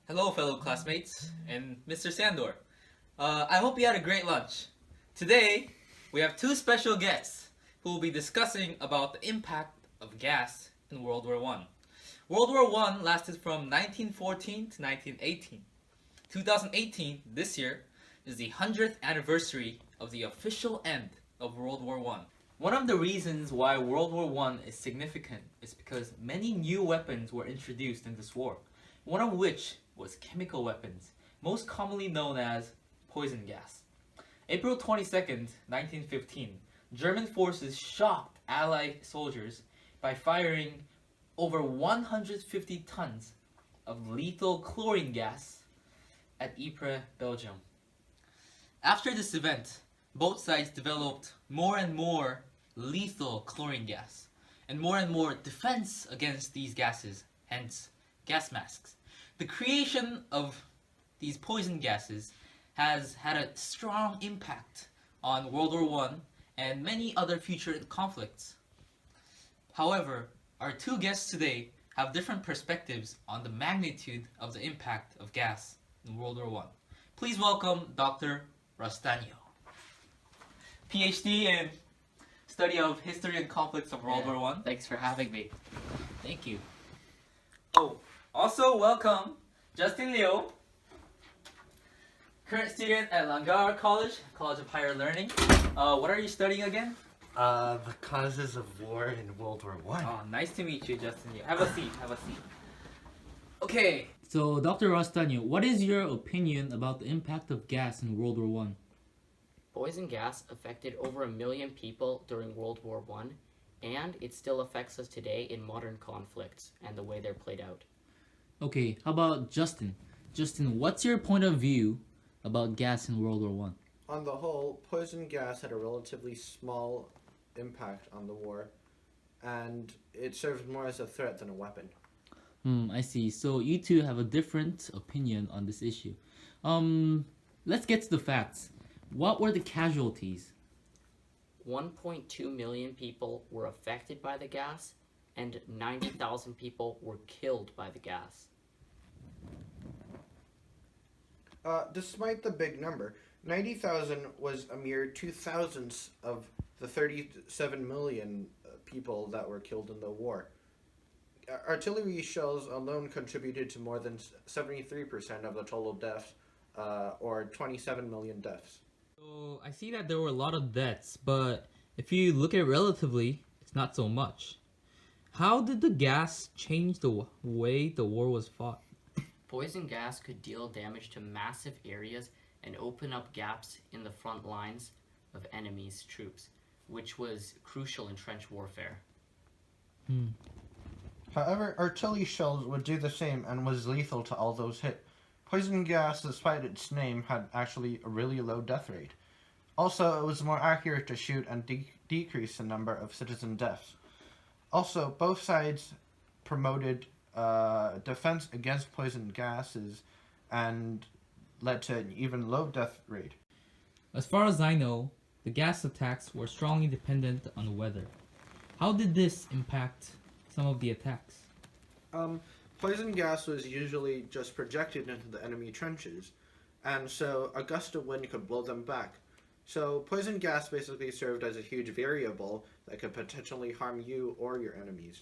Hello, fellow classmates, and Mr. Sandor. I hope you had a great lunch. Today, we have two special guests who will be discussing about the impact of gas in World War I. World War I lasted from 1914 to 1918. 2018, this year, is the 100th anniversary of the official end of World War I. One of the reasons why World War I is significant is because many new weapons were introduced in this war, one of which was chemical weapons, most commonly known as poison gas. April 22nd, 1915, German forces shocked Allied soldiers by firing over 150 tons of lethal chlorine gas at Ypres, Belgium. After this event, both sides developed more and more lethal chlorine gas and more defense against these gases, hence gas masks. The creation of these poison gases has had a strong impact on World War I and many other future conflicts. However, our two guests today have different perspectives on the magnitude of the impact of gas in World War I. Please welcome Dr. Rostanio, PhD in study of history and conflicts of World War I. Thanks for having me. Thank you. Oh, also welcome Justin Liu, current student at Langar College, College of Higher Learning. What are you studying again? The causes of war in World War One. Oh, nice to meet you, Justin Liu. Have a seat, have a seat. Okay, so Dr. Rostanio, what is your opinion about the impact of gas in World War One? Poison gas affected over 1 million people during World War I, and it still affects us today in modern conflicts and the way they're played out. Okay, how about Justin? Justin, what's your point of view about gas in World War One? On the whole, poison gas had a relatively small impact on the war, and it served more as a threat than a weapon. I see. So you two have a different opinion on this issue. Let's get to the facts. What were the casualties? 1.2 million people were affected by the gas, and 90,000 people were killed by the gas. Despite the big number, 90,000 was a mere 2,000ths of the 37 million people that were killed in the war. Artillery shells alone contributed to more than 73% of the total deaths, or 27 million deaths. So I see that there were a lot of deaths, but if you look at it relatively, it's not so much. How did the gas change the way the war was fought? Poison gas could deal damage to massive areas and open up gaps in the front lines of enemy's troops, which was crucial in trench warfare. However, artillery shells would do the same and was lethal to all those hit. Poison gas, despite its name, had actually a really low death rate. Also, it was more accurate to shoot and decrease the number of citizen deaths. Also, both sides promoted defense against poison gases and led to an even low death rate. As far as I know, the gas attacks were strongly dependent on the weather. How did this impact some of the attacks? Poison gas was usually just projected into the enemy trenches, and so a gust of wind could blow them back. So poison gas basically served as a huge variable that could potentially harm you or your enemies.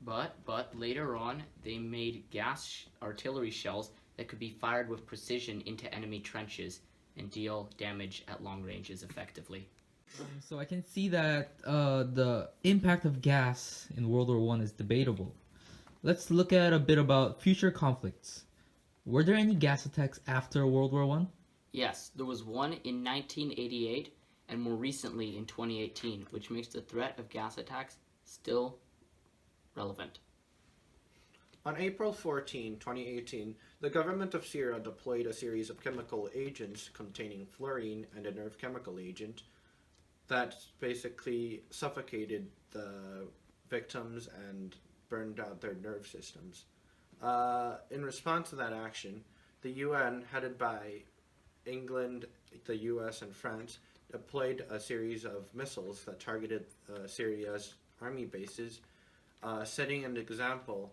But later on, they made gas artillery shells that could be fired with precision into enemy trenches and deal damage at long ranges effectively. So I can see that the impact of gas in World War I is debatable. Let's look at a bit about future conflicts. Were there any gas attacks after World War I? Yes, there was one in 1988 and more recently in 2018, which makes the threat of gas attacks still relevant. On April 14, 2018, the government of Syria deployed a series of chemical agents containing fluorine and a nerve chemical agent that basically suffocated the victims and burned out their nerve systems. In response to that action, the UN, headed by England, the US, and France, deployed a series of missiles that targeted Syria's army bases, setting an example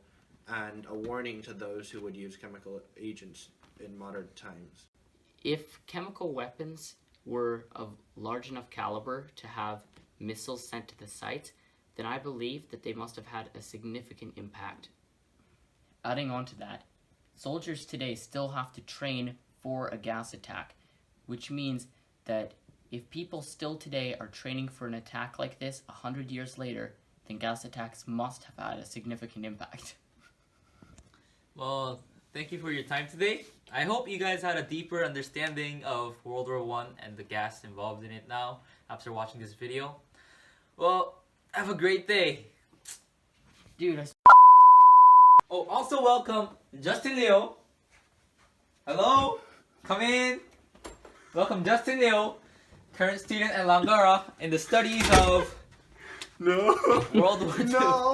and a warning to those who would use chemical agents in modern times. If chemical weapons were of large enough caliber to have missiles sent to the site, then I believe that they must have had a significant impact. Adding on to that, soldiers today still have to train for a gas attack, which means that if people still today are training for an attack like this 100 years later, then gas attacks must have had a significant impact. Well, thank you for your time today. I hope you guys had a deeper understanding of World War I and the gas involved in it now after watching this video. Well, have a great day. Dude, Oh, also welcome Justin Leo. Hello? Come in. Welcome Justin Leo, current student at Langara in the studies of No. World War II. No.